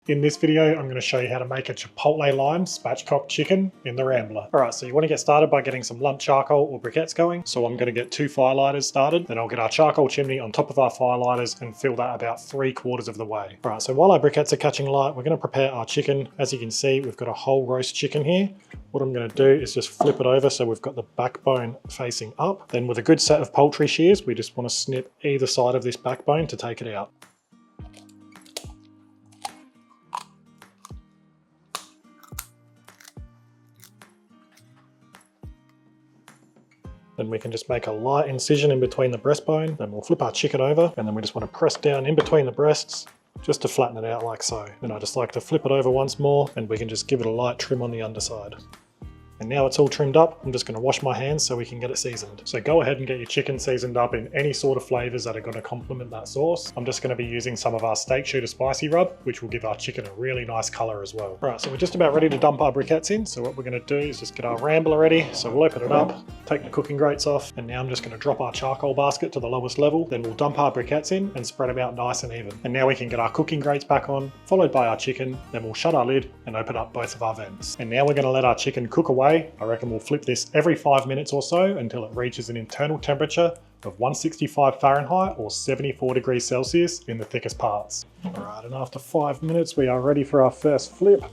In this video, I'm going to show you how to make a Chipotle lime spatchcocked chicken in the Rambler. Alright, so you want to get started by getting some lump charcoal or briquettes going. So I'm going to get 2 firelighters started. Then I'll get our charcoal chimney on top of our firelighters and fill that about 3/4 of the way. Alright, so while our briquettes are catching light, we're going to prepare our chicken. As you can see, we've got a whole roast chicken here. What I'm going to do is just flip it over so we've got the backbone facing up. Then with a good set of poultry shears, we just want to snip either side of this backbone to take it out. Then we can just make a light incision in between the breastbone. Then we'll flip our chicken over, and then we just want to press down in between the breasts just to flatten it out like so. Then I just like to flip it over once more, and we can just give it a light trim on the underside. And now it's all trimmed up, I'm just going to wash my hands so we can get it seasoned. So go ahead and get your chicken seasoned up in any sort of flavors that are going to complement that sauce. I'm just going to be using some of our steak shooter spicy rub, which will give our chicken a really nice color as well. Right, so we're just about ready to dump our briquettes in. So what we're going to do is just get our Rambler ready. So we'll open it up, take the cooking grates off, and now I'm just going to drop our charcoal basket to the lowest level. Then we'll dump our briquettes in and spread them out nice and even. And now we can get our cooking grates back on, followed by our chicken. Then we'll shut our lid and open up both of our vents. And now we're going to let our chicken cook away. I reckon we'll flip this every 5 minutes or so until it reaches an internal temperature of 165 Fahrenheit or 74 degrees Celsius in the thickest parts. Alright, and after 5 minutes we are ready for our first flip.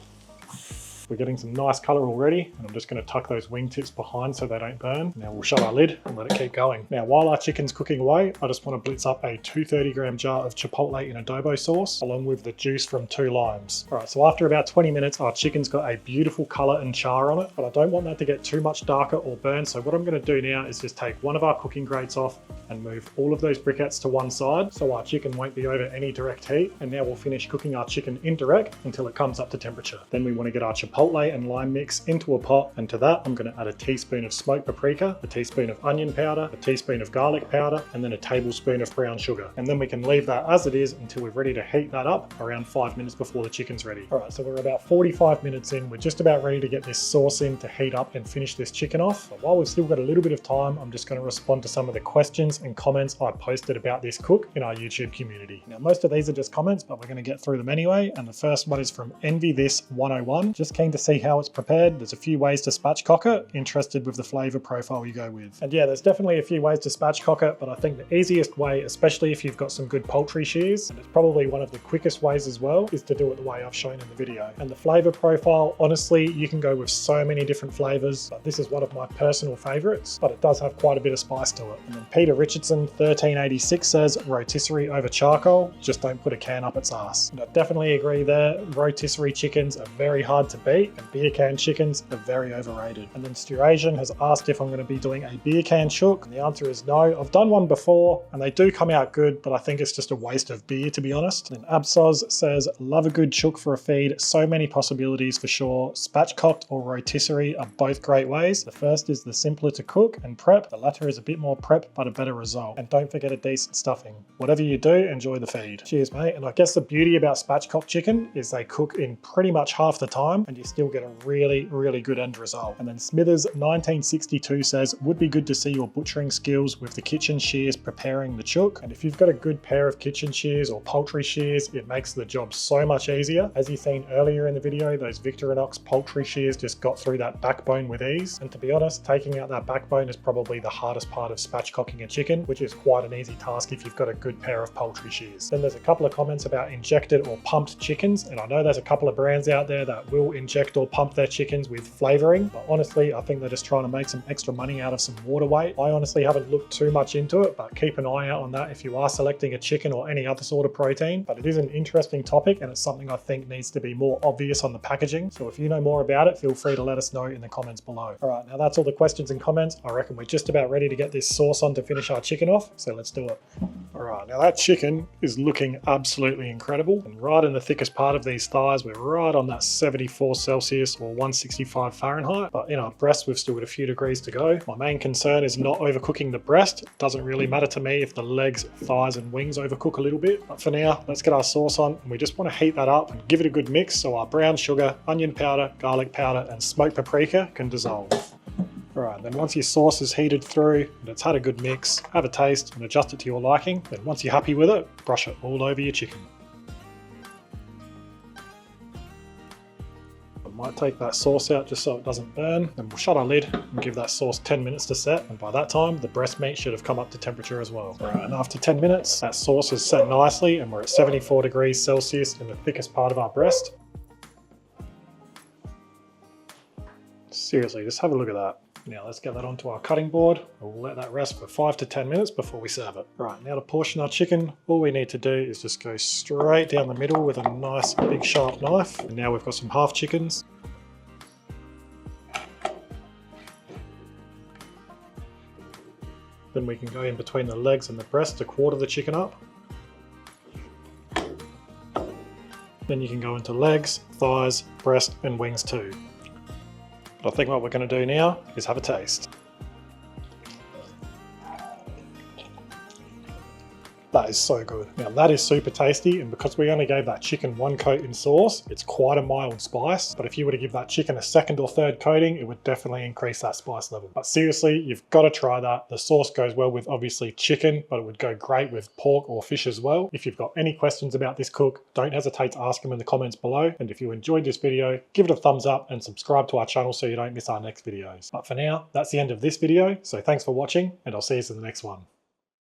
We're getting some nice color already, and I'm just going to tuck those wingtips behind so they don't burn. Now we'll shut our lid and let it keep going. Now while our chicken's cooking away, I just want to blitz up a 230-gram jar of Chipotle in adobo sauce, along with the juice from 2 limes. Alright, so after about 20 minutes, our chicken's got a beautiful color and char on it, but I don't want that to get too much darker or burn, so what I'm going to do now is just take one of our cooking grates off and move all of those briquettes to one side, so our chicken won't be over any direct heat. And now we'll finish cooking our chicken indirect until it comes up to temperature. Then we want to get our Chipotle and lime mix into a pot, and to that I'm going to add a teaspoon of smoked paprika, a teaspoon of onion powder, a teaspoon of garlic powder, and then a tablespoon of brown sugar. And then we can leave that as it is until we're ready to heat that up around 5 minutes before the chicken's ready. Alright, so we're about 45 minutes in. We're just about ready to get this sauce in to heat up and finish this chicken off. But while we've still got a little bit of time, I'm just going to respond to some of the questions and comments I posted about this cook in our YouTube community. Now most of these are just comments, but we're going to get through them anyway. And the first one is from Envy This 101. Just keen to see how it's prepared. There's a few ways to spatchcock it. Interested with the flavor profile you go with. And yeah, there's definitely a few ways to spatchcock it, but I think the easiest way, especially if you've got some good poultry shears, and it's probably one of the quickest ways as well, is to do it the way I've shown in the video. And the flavor profile, honestly, you can go with so many different flavors, but this is one of my personal favorites, but it does have quite a bit of spice to it. And then Peter Richardson 1386 says rotisserie over charcoal, just don't put a can up its ass. And I definitely agree there. Rotisserie chickens are very hard to beat, and beer can chickens are very overrated. And then Steurasian has asked if I'm going to be doing a beer can chook, and the answer is no. I've done one before and they do come out good, but I think it's just a waste of beer, to be honest. And then Absoz says, love a good chook for a feed, so many possibilities for sure. Spatchcocked or rotisserie are both great ways. The first is the simpler to cook and prep, the latter is a bit more prep but a better result. And don't forget a decent stuffing. Whatever you do, enjoy the feed. Cheers mate. And I guess the beauty about spatchcocked chicken is they cook in pretty much half the time and you still get a really good end result. And then Smithers 1962 says, would be good to see your butchering skills with the kitchen shears preparing the chook. And if you've got a good pair of kitchen shears or poultry shears, it makes the job so much easier. As you've seen earlier in the video, those Victorinox poultry shears just got through that backbone with ease. And to be honest, taking out that backbone is probably the hardest part of spatchcocking a chicken, which is quite an easy task if you've got a good pair of poultry shears. Then there's a couple of comments about injected or pumped chickens, and I know there's a couple of brands out there that will inject or pump their chickens with flavoring, but honestly I think they're just trying to make some extra money out of some water weight. I honestly haven't looked too much into it, but keep an eye out on that if you are selecting a chicken or any other sort of protein. But it is an interesting topic and it's something I think needs to be more obvious on the packaging. So if you know more about it, feel free to let us know in the comments below. Alright, now that's all the questions and comments. I reckon we're just about ready to get this sauce on to finish our chicken off, so let's do it. Alright, now that chicken is looking absolutely incredible, and right in the thickest part of these thighs, we're right on that 74 Celsius or 165 Fahrenheit, but in our breast we've still got a few degrees to go. My main concern is not overcooking the breast. It doesn't really matter to me if the legs, thighs and wings overcook a little bit, but for now let's get our sauce on, and we just want to heat that up and give it a good mix so our brown sugar, onion powder, garlic powder and smoked paprika can dissolve. Alright, then once your sauce is heated through and it's had a good mix, have a taste and adjust it to your liking. Then once you're happy with it, brush it all over your chicken. Might take that sauce out just so it doesn't burn. Then we'll shut our lid and give that sauce 10 minutes to set. And by that time, the breast meat should have come up to temperature as well. All right, and after 10 minutes, that sauce is set nicely and we're at 74 degrees Celsius in the thickest part of our breast. Seriously, just have a look at that. Now let's get that onto our cutting board. We'll let that rest for 5 to 10 minutes before we serve it. Right, now to portion our chicken, all we need to do is just go straight down the middle with a nice big sharp knife. And now we've got some half chickens. Then we can go in between the legs and the breast to quarter the chicken up. Then you can go into legs, thighs, breast and wings too. But I think what we're going to do now is have a taste. That is so good. Now that is super tasty, and because we only gave that chicken one coat in sauce, it's quite a mild spice. But if you were to give that chicken a second or third coating, it would definitely increase that spice level. But seriously, you've got to try that. The sauce goes well with obviously chicken, but it would go great with pork or fish as well. If you've got any questions about this cook, don't hesitate to ask them in the comments below. And if you enjoyed this video, give it a thumbs up and subscribe to our channel so you don't miss our next videos. But for now, that's the end of this video. So thanks for watching, and I'll see you in the next one.